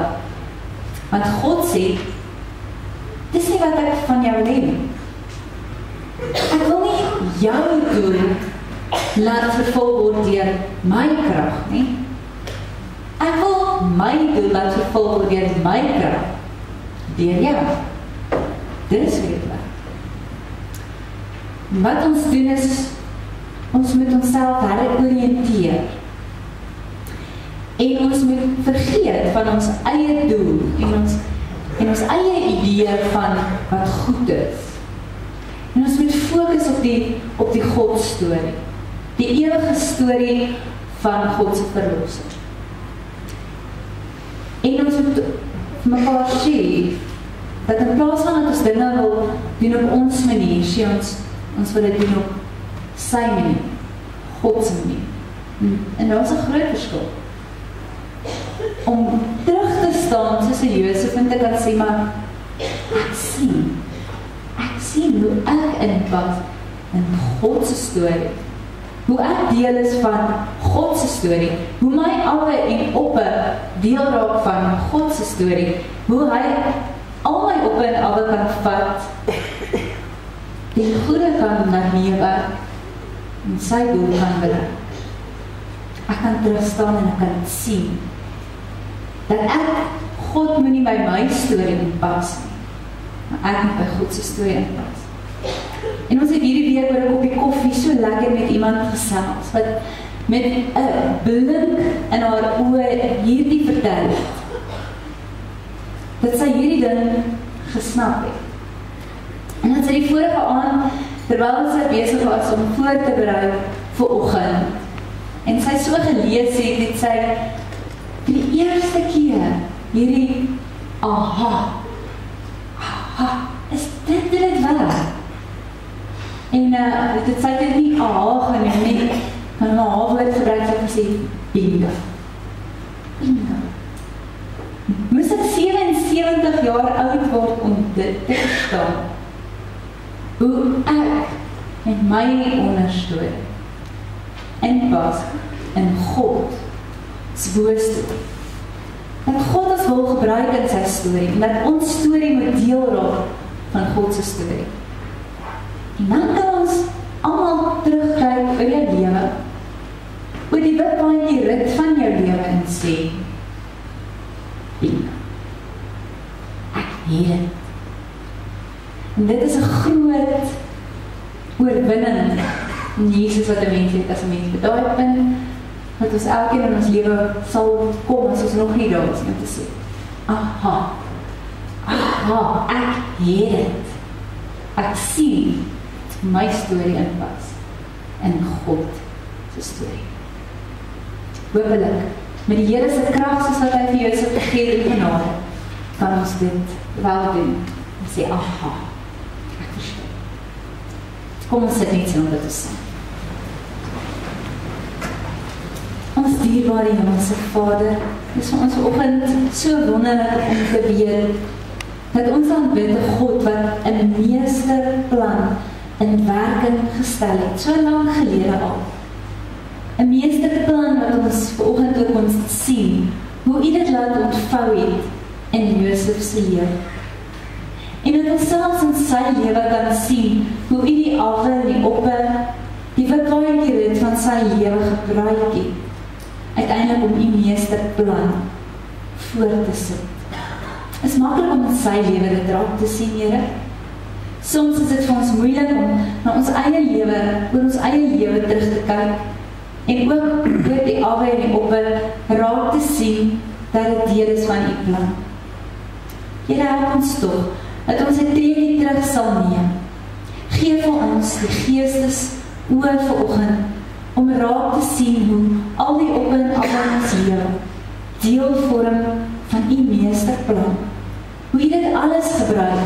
Want God sê, dis nie wat ek van jou wil nie. Ek wil nie jou doel laat vervul word deur my krag nie. Ek wil my doel laat vervul word deur my krag, deur jou. Dis hoe dit werk. Wat ons doen is, ons moet onsself heroriënteer. En ons moet vergeet van ons eie doel en ons eie idee van wat goed is. En ons moet fokus op die God-storie. Die ewige storie van God se verlossing. En ons moet mekaar sê, dat in plaas van dat ons dinge wil doen op ons manier, sê ons wil dit doen op sy manier, God se manier. En daar is 'n groot verskil. Om terug te staan soos 'n Josef en te kan sê, maar ek sien hoe ek inpas in God se storie. Hoe ek deel is van God se storie. Hoe my awe en oppe deel raak van God se storie. Hoe hy al my oppe en awe kan vat, die goede kan laat meewerk en sy doel kan bereik. Ek kan terugstaan en ek kan sien dat God moet nie by my storie inpas nie, maar ek moet by God se storie inpas. En ons het hierdie week oor 'n koppie koffie so lekker met iemand gesels, wat met 'n blink in haar oë hierdie vertel het, dat sy hierdie ding gesnap het. En dat sy die vorige aand, terwyl sy besig was om voor te berei vir oggend, en sy so gelees het sy vir die eerste keer hierdie aha, is dit waar? En dit sy dit nie aha genoem nie, maar my woord gebruik sy gesê, bingo. Moes ek 77 jaar oud word om dit te verstaan, hoe ek met my onderstoot inpas in God se woeste. Dat God ons wil gebruik in sy storie, en dat ons storie moet deel raak van God se storie. En dan kan ons almal terugkyk oor jou lewe, oor die witwaantjie rit van jou lewe en sê, ek het dit. En dit is 'n groot oorwinning in Jesus wat 'n mens het as 'n mens by daai punt, dat ons elkeen in ons lewe sal kom as ons nog nie daar is om te sê, aha, ek het dit. Ek sien my storie inpas in God se storie. Hoopelik, met die Here se krag soos wat hy vir jou so gegee het in genade, kan ons dit wel doen en sê, aha, ek verstaan. Kom ons sit net so om dit te sê. Ons dierbare Hemelse Vader, dis vir ons vanoggend so wonderlik om te weet dat ons aanbid 'n God wat 'n meesterplan in werking gestel het, so lank gelede al. 'n meesterplan wat ons vanoggend ook ons sien, hoe U dit laat ontvou het in Josef se lewe. En dat ons selfs in sy lewe kan sien, hoe U die awe en die oppe, die witwaantjie rit van sy lewe gebruik het, uiteindelik om U meesterplan voor te sit. Het is maklik om in sy lewe dit raak te sien, Here. Soms is dit vir ons moeilik om na ons eie lewe, oor ons eie lewe terug te kyk, en ook oor die awe en die oppe raak te sien dat dit deel is van U plan. Here, help ons tog, dat ons 'n treetjie terug sal neem. Gee vir ons die geestes oor vanoggend, om raak te sien hoe al die oppe en awe in ons lewe deel vorm van U meesterplan. Hoe U dit alles gebruik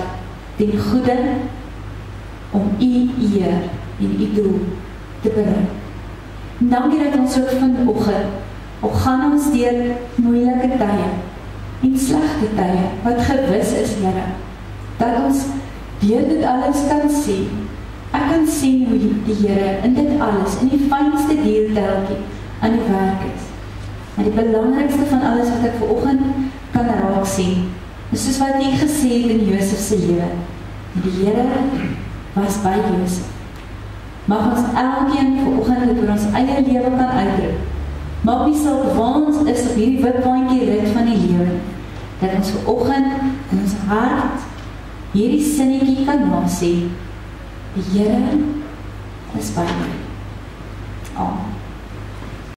ten goeie om U eer en U doel te bereik. En dankie dat ons ook vanoggend, al gaan ons deur moeilike tye en slegte tye, wat gewis is, Here, dat ons deur dit alles kan sien. Ek kan sien hoe die Here in dit alles, in die fynste deelteltjie aan die werk is. Maar die belangrikste van alles wat ek vanoggend kan raak sien, is soos wat U gesê het in Josef se lewe. Die Here was by Josef. Mag ons elkeen vanoggend dit oor ons eie lewe kan uitdruk. Maak nie saak waar ons is op hierdie witwaantjie rit van die lewe, dat ons vanoggend in ons hart hierdie sinnetjie kan nasê, die Here is by my.